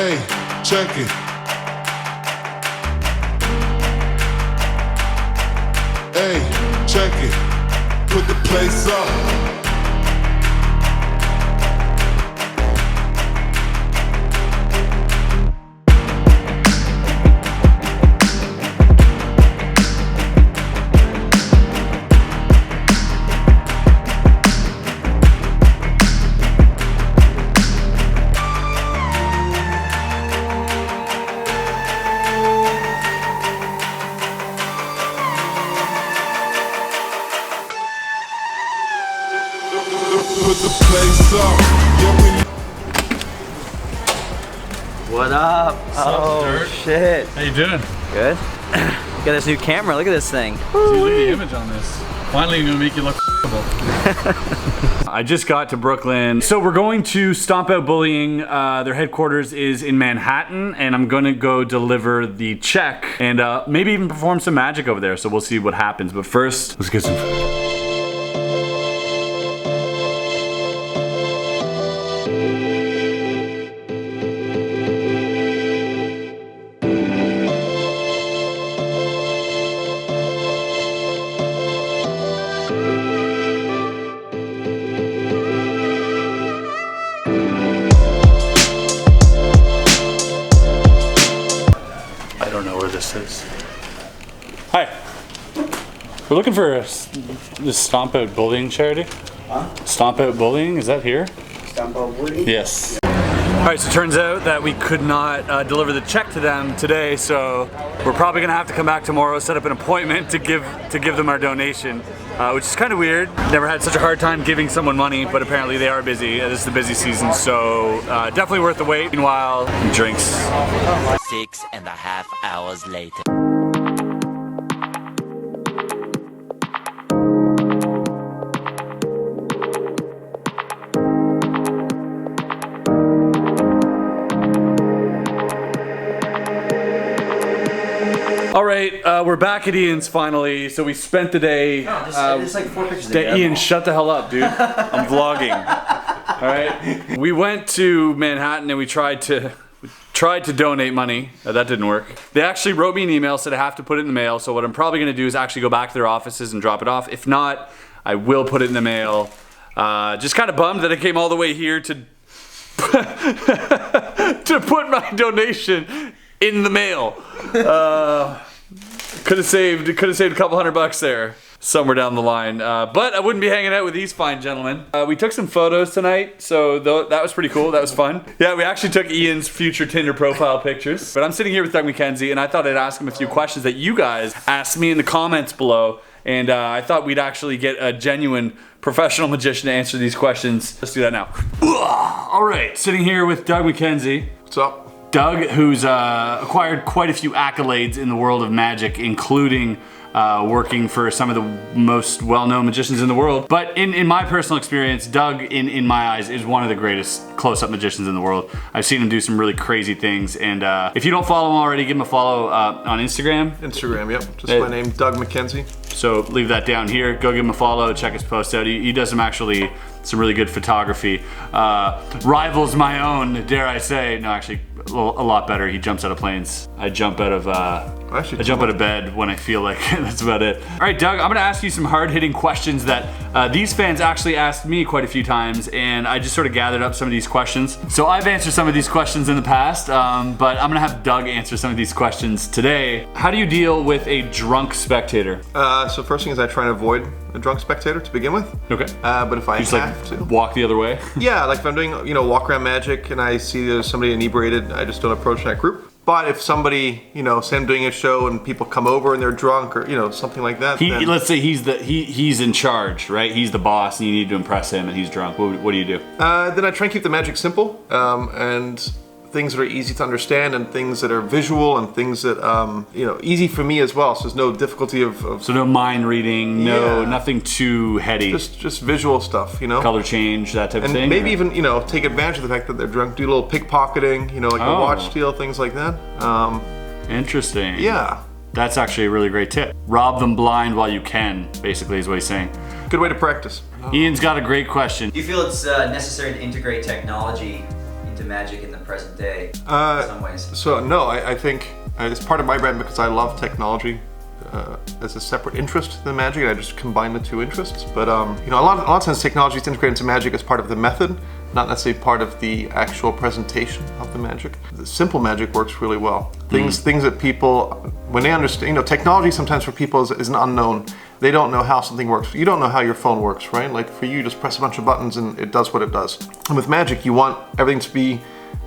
Hey, check it. Hey, check it. Put the place up. Put the place up. What up? Dirt? Shit. How you doing? Good. Got this new camera. Look at this thing. See, look at the image on this. Finally gonna make you look I just got to Brooklyn. So we're going to Stomp Out Bullying. Their headquarters is in Manhattan, and I'm gonna go deliver the check and maybe even perform some magic over there. So we'll see what happens. But first, let's get some food. I don't know where this is. Hi. We're looking for this Stomp Out Bullying charity. Huh? Stomp Out Bullying, is that here? Stomp Out Bullying? Yes. Alright, so it turns out that we could not deliver the check to them today, so we're probably gonna have to come back tomorrow, set up an appointment to give them our donation, which is kind of weird. Never had such a hard time giving someone money, but apparently they are busy. This is the busy season, so definitely worth the wait. Meanwhile, drinks. 6.5 hours later. All right, we're back at Ian's finally. So we spent the day. There's like 4 pictures of Ian, shut the hell up, dude. I'm vlogging. All right. We went to Manhattan and we tried to donate money. That didn't work. They actually wrote me an email, said I have to put it in the mail. So what I'm probably gonna do is actually go back to their offices and drop it off. If not, I will put it in the mail. Just kind of bummed that I came all the way here to to put my donation in the mail. Could have saved a couple $100 there somewhere down the line. But I wouldn't be hanging out with these fine gentlemen. We took some photos tonight, so that was pretty cool. That was fun. Yeah, we actually took Ian's future Tinder profile pictures. But I'm sitting here with Doug Mckenzie, and I thought I'd ask him a few questions that you guys asked me in the comments below. And I thought we'd actually get a genuine professional magician to answer these questions. Let's do that now. All right, sitting here with Doug Mckenzie. What's up? Doug, who's acquired quite a few accolades in the world of magic, including working for some of the most well-known magicians in the world. But in my personal experience, Doug, in my eyes, is one of the greatest close-up magicians in the world. I've seen him do some really crazy things, and if you don't follow him already, give him a follow on Instagram. Instagram, yep. Just my name, Doug Mckenzie. So leave that down here. Go give him a follow. Check his posts out. He does some really good photography. Rivals my own, dare I say. No, actually, a lot better. He jumps out of planes. I jump out of bed when I feel like that's about it. All right, Doug, I'm gonna ask you some hard-hitting questions that these fans actually asked me quite a few times, and I just sort of gathered up some of these questions. So I've answered some of these questions in the past, but I'm gonna have Doug answer some of these questions today. How do you deal with a drunk spectator? So first thing is I try and avoid a drunk spectator to begin with. Okay. But if I You just have to, walk the other way? yeah, like if I'm doing walk around magic and I see there's somebody inebriated, I just don't approach that group. But if somebody, say I'm doing a show and people come over and they're drunk or something like that. Then, Let's say he's in charge, right? He's the boss and you need to impress him and he's drunk. What do you do? Then I try and keep the magic simple and things that are easy to understand and things that are visual and things that easy for me as well. So there's no difficulty of So no mind reading, nothing too heady. Just visual stuff, Color change, that type of thing. And maybe even take advantage of the fact that they're drunk. Do a little pickpocketing, like a watch steal, things like that. Interesting. Yeah. That's actually a really great tip. Rob them blind while you can, basically is what he's saying. Good way to practice. Ian's got a great question. Do you feel it's necessary to integrate technology into magic in the present day in some ways? So no, I think it's part of my brand because I love technology as a separate interest than magic. I just combine the two interests. But you know, a lot of times technology is integrated into magic as part of the method, not necessarily part of the actual presentation of the magic. The simple magic works really well. Things that people, when they understand, you know, technology sometimes for people is an unknown. They don't know how something works. You don't know how your phone works, right? Like for you, just press a bunch of buttons and it does what it does. And with magic, you want everything to be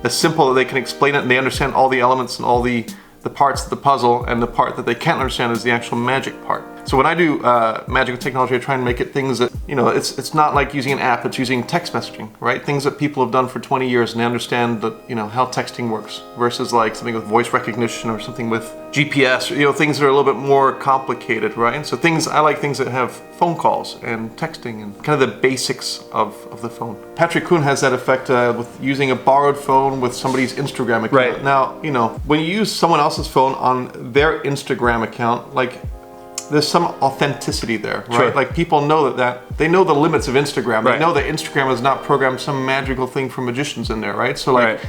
as simple that they can explain it and they understand all the elements and all the parts of the puzzle, and the part that they can't understand is the actual magic part. So when I do magic with technology, I try and make it things that, you know, it's not like using an app, it's using text messaging, right? Things that people have done for 20 years and they understand that, you know, how texting works versus like something with voice recognition or something with GPS, or, you know, things that are a little bit more complicated, right? So I like things that have phone calls and texting and kind of the basics of the phone. Patrick Kuhn has that effect with using a borrowed phone with somebody's Instagram account. Right. Now, you know, when you use someone else's phone on their Instagram account, like, there's some authenticity there, right? Sure. Like people know that they know the limits of Instagram. Right. They know that Instagram has not programmed some magical thing for magicians in there, right? So like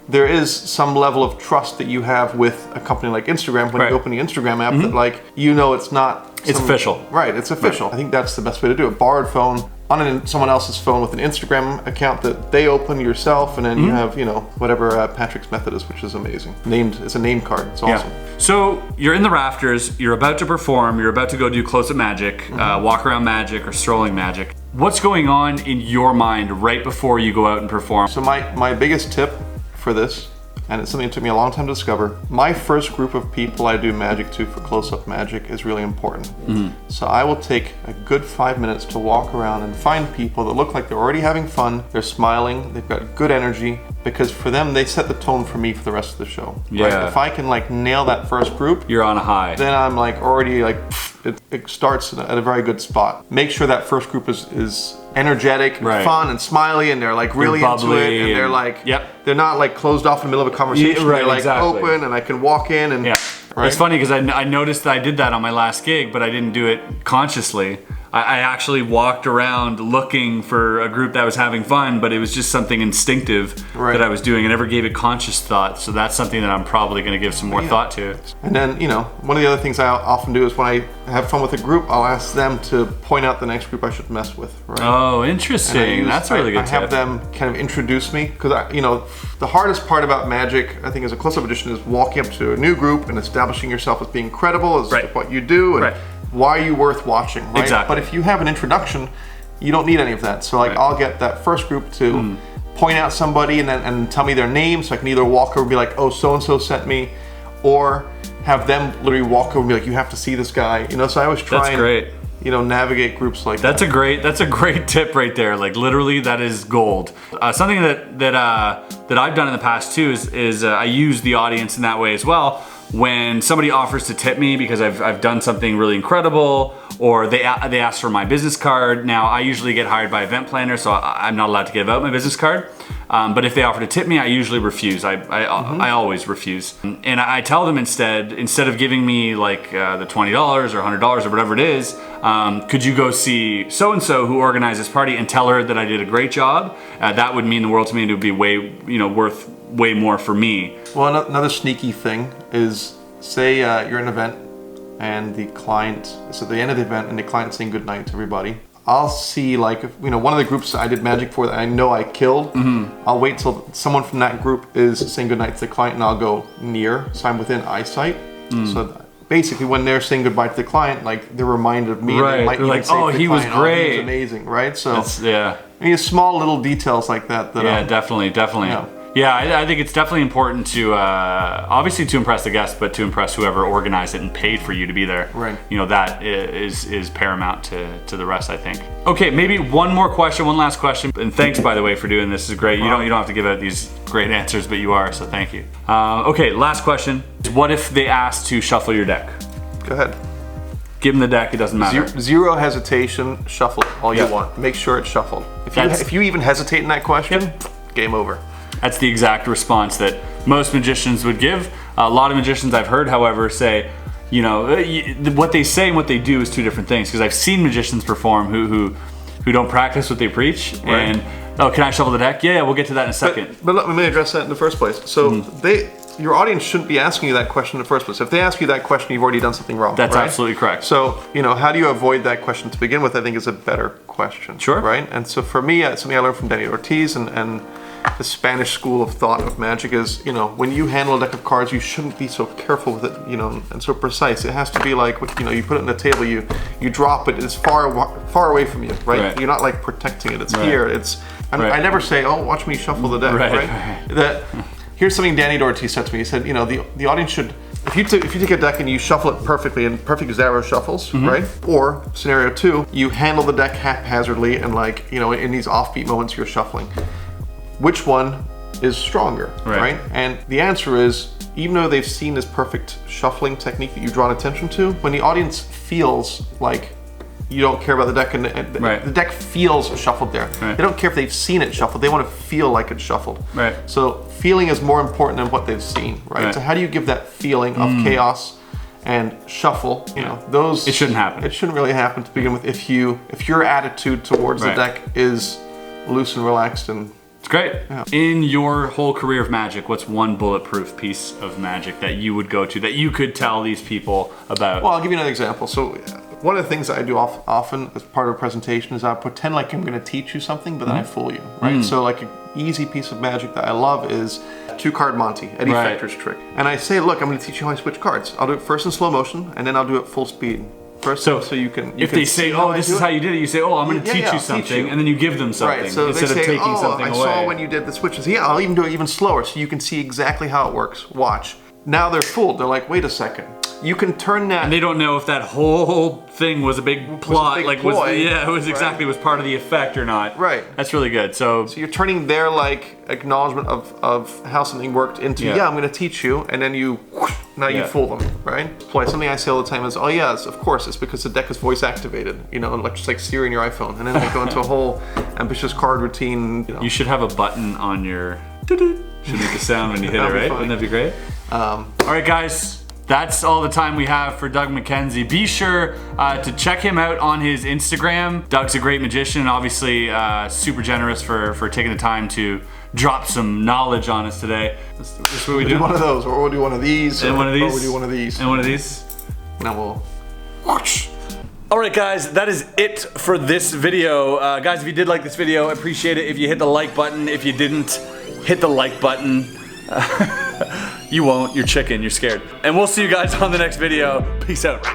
there is some level of trust that you have with a company like Instagram when you open the Instagram app that like, you know, it's not... It's official. Right, it's official. I think that's the best way to do it. Borrowed phone on someone else's phone with an Instagram account that they open yourself, and then you have, you know, whatever Patrick's method is, which is amazing. It's a name card. It's awesome. Yeah. So you're in the rafters, you're about to perform, you're about to go do close-up magic, walk around magic, or strolling magic. What's going on in your mind right before you go out and perform? So my biggest tip for this, and it's something that took me a long time to discover, my first group of people I do magic to for close-up magic is really important. So I will take a good 5 minutes to walk around and find people that look like they're already having fun, they're smiling, they've got good energy, because for them, they set the tone for me for the rest of the show. Yeah. Right? If I can like nail that first group, You're on a high. then I'm like already like, it starts at a very good spot. Make sure that first group is energetic and fun and smiley, and they're like really into it, and they're like, they're not like closed off in the middle of a conversation. Yeah, right, they're like exactly. open, and I can walk in and right? It's funny because I noticed that I did that on my last gig, but I didn't do it consciously. I actually walked around looking for a group that was having fun, but it was just something instinctive that I was doing. I never gave it conscious thought, so that's something that I'm probably going to give some more thought to. And then, you know, one of the other things I often do is when I have fun with a group, I'll ask them to point out the next group I should mess with, right? Oh, interesting. That's a really good tip. I have them kind of introduce me, because, you know, the hardest part about magic, I think, as a close-up magician is walking up to a new group and establishing yourself as being credible as what you do and why are you worth watching, right? Exactly. But if you have an introduction, you don't need any of that. So like I'll get that first group to point out somebody and tell me their name, so I can either walk over and be like, oh, so-and-so sent me, or have them literally walk over and be like, you have to see this guy. You know, so I always try and, you know, navigate groups like that. That's a great tip right there. Like literally, that is gold. Something that I've done in the past too is I use the audience in that way as well. When somebody offers to tip me because I've done something really incredible, or they ask for my business card. Now I usually get hired by event planner, so I'm not allowed to give out my business card. But if they offer to tip me, I usually refuse. I always refuse. And I tell them instead of giving me like the $20 or $100 or whatever it is, could you go see so-and-so who organized this party and tell her that I did a great job? That would mean the world to me, and it would be worth way more for me. Well, another sneaky thing is, say you're at an event and the client is at the end of the event and the client's saying goodnight to everybody. I'll see, like, you know, one of the groups I did magic for that I know I killed, I'll wait till someone from that group is saying goodnight to the client and I'll go near, so I'm within eyesight. So basically when they're saying goodbye to the client, like, they're reminded of me. Right. They might They're even like, say to the he was client, great. he was amazing, right? So, I mean, small little details like that. Definitely. Yeah, I think it's definitely important to, obviously to impress the guests, but to impress whoever organized it and paid for you to be there. Right. You know, that is paramount to the rest, I think. Okay, maybe one last question. And thanks, by the way, for doing this. This is great. You don't have to give out these great answers, but you are, so thank you. Okay, last question. What if they asked to shuffle your deck? Go ahead. Give them the deck, it doesn't matter. Zero hesitation, shuffle it all you want. Make sure it's shuffled. If you even hesitate in that question, game over. That's the exact response that most magicians would give. A lot of magicians I've heard, however, say, you know, what they say and what they do is two different things. Because I've seen magicians perform who don't practice what they preach, and Oh, can I shuffle the deck? Yeah, we'll get to that in a second. But let me address that in the first place. So your audience shouldn't be asking you that question in the first place. If they ask you that question, you've already done something wrong. That's right? absolutely correct. So, you know, how do you avoid that question to begin with, I think is a better question. Sure. Right? And so for me, something I learned from Danny Ortiz and the Spanish school of thought of magic is, you know, when you handle a deck of cards, you shouldn't be so careful with it, you know, and so precise. It has to be like, you know, you put it on the table, you drop it, it's far away from you, right? You're not like protecting it, it's here, I never say, oh, watch me shuffle the deck, right? Here's something Danny Ortiz said to me. He said, you know, the audience should, if you take a deck and you shuffle it perfectly in perfect zero shuffles, right? Or scenario 2, you handle the deck haphazardly and like, you know, in these offbeat moments you're shuffling. Which one is stronger, right? And the answer is, even though they've seen this perfect shuffling technique that you've drawn attention to, when the audience feels like you don't care about the deck and the deck feels shuffled there. They don't care if they've seen it shuffled, they want to feel like it's shuffled. So feeling is more important than what they've seen, right? So how do you give that feeling of chaos and shuffle, you know, those... It shouldn't happen. It shouldn't really happen to begin with if your attitude towards the deck is loose and relaxed and... It's great. In your whole career of magic, what's one bulletproof piece of magic that you would go to, that you could tell these people about? Well, I'll give you another example. So one of the things that I do often as part of a presentation is I pretend like I'm going to teach you something, but then I fool you, right? So like an easy piece of magic that I love is 2-card Monty, Eddie Fechter's trick. And I say, look, I'm going to teach you how I switch cards. I'll do it first in slow motion, and then I'll do it full speed. First, so you can. If they say, "Oh, this is how you did it," you say, "Oh, I'm going to teach you something," and then you give them something so instead they say, of taking something away. I saw when you did the switches. Yeah, I'll even do it even slower, so you can see exactly how it works. Watch. Now they're fooled. They're like, "Wait a second." You can turn that. And they don't know if that whole thing was a big plot, it was exactly was part of the effect or not. Right. That's really good. So you're turning their like acknowledgement of how something worked into I'm going to teach you, and then you you fool them, right? Something I say all the time is, oh yes, of course, it's because the deck is voice activated, you know, like just like Siri in your iPhone, and then they go into a whole ambitious card routine. You know. You should have a button on your. Should make a sound when you hit it, right? Wouldn't that be great? All right, guys. That's all the time we have for Doug Mckenzie. Be sure to check him out on his Instagram. Doug's a great magician, obviously super generous for taking the time to drop some knowledge on us today. This is what we do. One of those, or we'll do one of these, and one of these, or we'll do one of these, and one of these. Now we'll watch. All right, guys, that is it for this video. Guys, if you did like this video, I appreciate it if you hit the like button. If you didn't, hit the like button. You won't, you're chicken, you're scared. And we'll see you guys on the next video. Peace out.